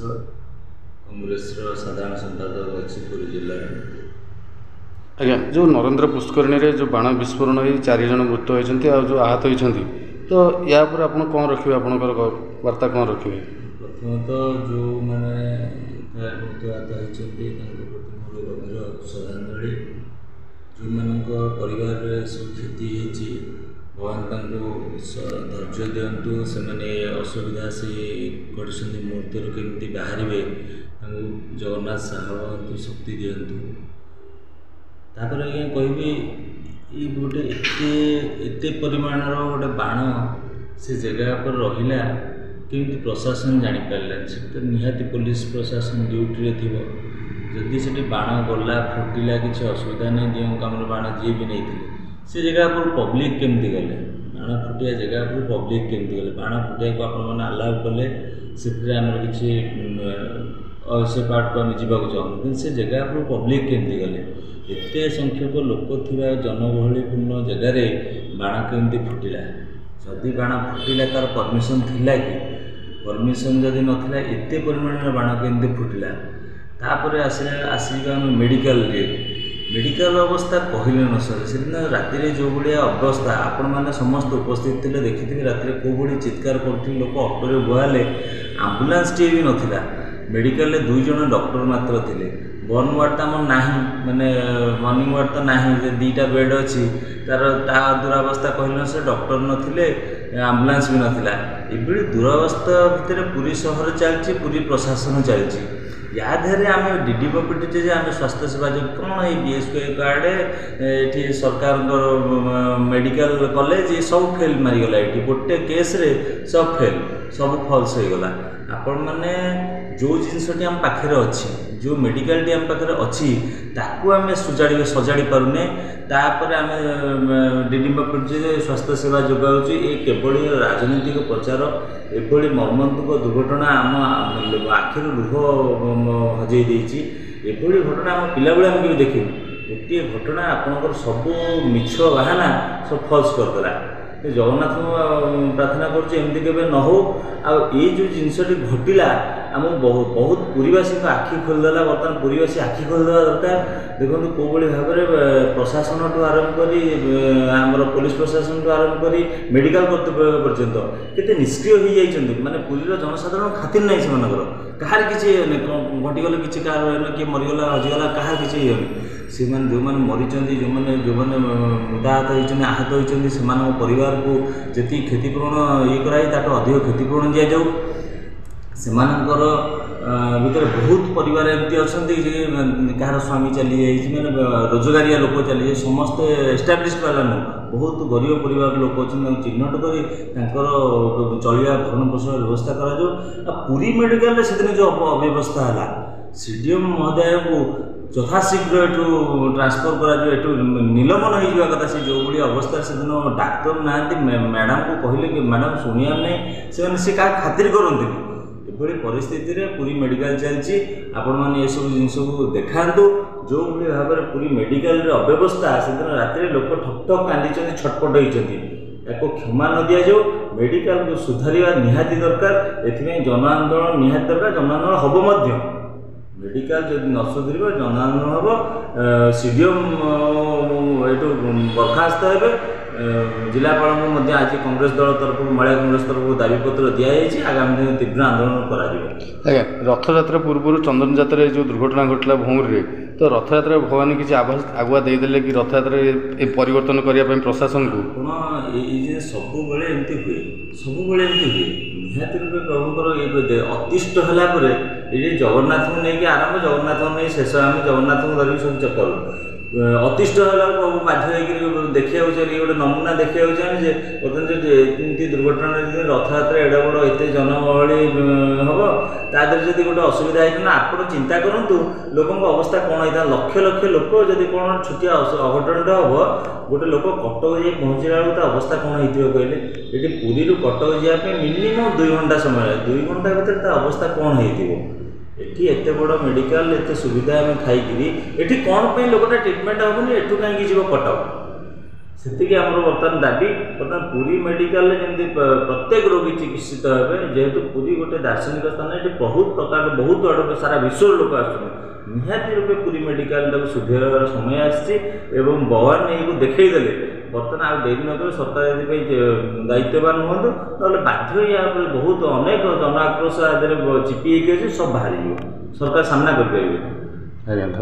महांत कांग्रेस साधारण संपादक अच्छी पुरी जिले। आज्ञा जो नरेंद्र पुष्करणी रे जो बाण विस्फोरण हो 4 जन मृत्यु होती और जो आहत होती तो या पर आप कौन रखिए आपंकर वार्ता कौन रखिए? प्रथमतः जो मैंने मृत्युआहत होती मोर गभीर श्रद्धांजलि। जो मान परिवार सब क्षति होती भगवान धैर्य दिंतु से असुविधा से कर मुहूर्त केमती बाहर जगन्नाथ साहब शक्ति दिंतु। तापर आज्ञा कहि ये गोटे एते परिमाण गोटे बाण से जगह पर रहा केमती प्रशासन जापारा से निहाती पुलिस प्रशासन ड्यूटी थी जदि से बाण गला फुटिला किसी असुविधा नहीं दियों कम बाण जी भी नहीं थे से जगह पर पब्लिक केमती गले बाण फुटिया जगह पर पब्लिक केमती गले बाण फुटिया को आपण अलाउ कले से आम कि से पार्ट को आम जावाक चाहूँ कि से जगह पर पब्लिक केमती गले एते संख्यक लोक थिबा जनगहलीपूर्ण जगार बाण केमती फुटिला जदि बाण फुटिला तार परमिशन थिला कि परमिशन जदि नथिला एते परिमाण बाण केमती फुटिला। तापर आसवा मेडिकल मेडिकल अवस्था कहले न सर से दिन राति जो भाया अवस्था आपण मैंने समस्त उपस्थित थे देखिए राति कौ भाई चित्कार करते लोक ऑटो बुआले आंबुलांस टी भी नाला मेडिकल 2 जन डॉक्टर मात्र थे बर्न वार्ड तो आम ना मानने मर्निंग वार्ड तो ना 2टा बेड अच्छी तार ता दुरावस्था कहले से डॉक्टर नथिले आंबुलांस भी नाला ये दुरावस्था भितर पूरी सहर चलती पूरी प्रशासन चलती या धारे आम डीडी पीटी आम स्वास्थ्य सेवा जो कौन ये बीएसके कार्ड ये सरकार मेडिकल कॉलेज ये सब फेल मारिगला ये गोटे केस रे सब फेल सब फल्स हो गला। आपण मैंने जो जिनसटी आम पाखे अच्छी जो मेडिकल टी आम पाखे अच्छी ताकू आम सजाड़ी पारुने तापर आम डीडी पीटी स्वास्थ्य सेवा जोगाऊँ ये केवल राजनीतिक प्रचार एभली मर्मन्तुक दुर्घटना आम आखिर लुह हजई देती एभली घटना आम पिला बेले आम केବେ देखिनु गोटे घटना आपणकर सब मिछ बाहाना सब फल्स करदेला। जगन्नाथ प्रार्थना करमती केवे न हो ये जो जिनसटी घटला आम बहुत बहुत पुरीवासी आखि खोलदेला बर्तमान पुरीवासी आखि खोलदेवा दरकार। देखो कौ भाव में प्रशासन ठूँ आरंभ कर पुलिस प्रशासन ठूँ आरंभ कर मेडिकल कर्तृपक्ष पर्यंत केते निष्क्रिय हो जाइए माने पुरीर जनसाधारण खातिर नहीं से कहार किसी घटीगले कि किए मरीगला हजिगला कहार किसी से जो मैंने मरी जो मैंने मृताहत होती आहत होती से परिवार को जी क्षतिपूरण ये कराई अधिक क्षतिपूरण दि जाऊ से भर बहुत परिवार एमती अच्छा कहार स्वामी चली जाइए मैंने रोजगारिया लोक चली जाए समस्ते एस्टाब्लीश वाला नुह बहुत गरीब परिवार लोक अच्छे चिन्हट कर चलवा भरण पोषण व्यवस्था करा पुरी मेडिकल से दिन जो अव्यवस्था है सीडीएम महोदय को यथाशीघ्र एठू ट्रांसफर करा निलंबन हो कथा से जो भाई अवस्था से दिन डाक्तर ना मैडम को कहले कि मैडम शुणिया नहीं से क्या खातिर करते एभली परिस्थिति रे पूरी मेडिकल चलती आपण मैंने ये सब जिन को देखा जो भाई भाव में पूरी मेडिकल अव्यवस्था से दिन राति लोक ठक ठक कांदी छटपट होती या क्षमा न दि जाऊ मेडिकल को सुधारिया निहाती दरकार एथि जन आंदोलन निहाती दरकार जन आंदोलन हम मेडिकल जब न सुधर जन आंदोलन हम सीडीएम ये बर्खास्त हे जिलापाल आज कांग्रेस दल तरफ महिला कांग्रेस तरफ दाबीपत्र दिखाई आगामी दिन तीव्र आंदोलन कर रथ यात्रा पूर्व चंदन जात्रा जो दुर्घटना घटला भौर में तो रथ यात्रा भगवान किसी आभास आगुआ देदेले कि रथ यात्रा परिवर्तन करने प्रशासन को ये सब बड़े एमती हुए सब बड़े एमती हुए निहाती रूपे प्रभुंर अतिष्ट है ये जगन्नाथ को लेकिन आरंभ जगन्नाथ को नहीं शेष आम जगन्नाथ को धरिक सब चक्कर अतिष्ट है बाध्य देखा गोटे नमूना देखा जे बर्तमान जो दुर्घटना रथ यात्रा एडा बड़ एत जनगहली हम तादेह जब गोटे असुविधा होता आप चिंता करूँ लोक अवस्था कौन होता लक्ष लक्ष लोक जब कौन छुटिया अघटन हम गोटे लोक कटक जाए पहुँचला बेलू अवस्था कौन हो कहले ये पुरी कटक जावाई मिनिमम 2 घंटा समय 2 घंटा भर अवस्था कौन हो एटी एत बड़ मेडिकल एत सुविधा आम थी कौन लोकटा ट्रिटमेंट हेनी एठू कहीं जीव कटक ସେତିକି ଆମର ବର୍ତ୍ତମାନ ଦାବି। ବର୍ତ୍ତମାନ ପୁରୀ ମେଡ଼ିକାଲରେ ଯେମିତି ପ୍ରତ୍ୟେକ ରୋଗୀ ଚିକିତ୍ସିତ ହେବେ, ଯେହେତୁ ପୁରୀ ଗୋଟେ ଦାର୍ଶନିକ ସ୍ଥାନ, ଏଠି ବହୁତ ପ୍ରକାର ବହୁତ ଆଡ଼ୁ ସାରା ବିଶ୍ୱର ଲୋକ ଆସୁଛନ୍ତି, ନିହାତି ରୂପେ ପୁରୀ ମେଡ଼ିକାଲଟାକୁ ସୁଧାରିବାର ସମୟ ଆସିଛି ଏବଂ ଭଗବାନ ଏଇକୁ ଦେଖେଇ ଦେଲେ ବର୍ତ୍ତମାନ ଆଉ ଡେରି ନକରି ସରକାର ଏଥିପାଇଁ ଦାୟିତ୍ୱବାନ ହୁଅନ୍ତୁ, ନହେଲେ ବାଧ୍ୟ ୟା ଉପରେ ବହୁତ ଅନେକ ଜନ ଆକ୍ରୋଶ ଆ ଦେହରେ ଚିପି ହେଇକି ଅଛି, ସବୁ ବାହାରିଯିବ, ସରକାର ସାମ୍ନା କରିପାରିବେ। ଆଜ୍ଞା।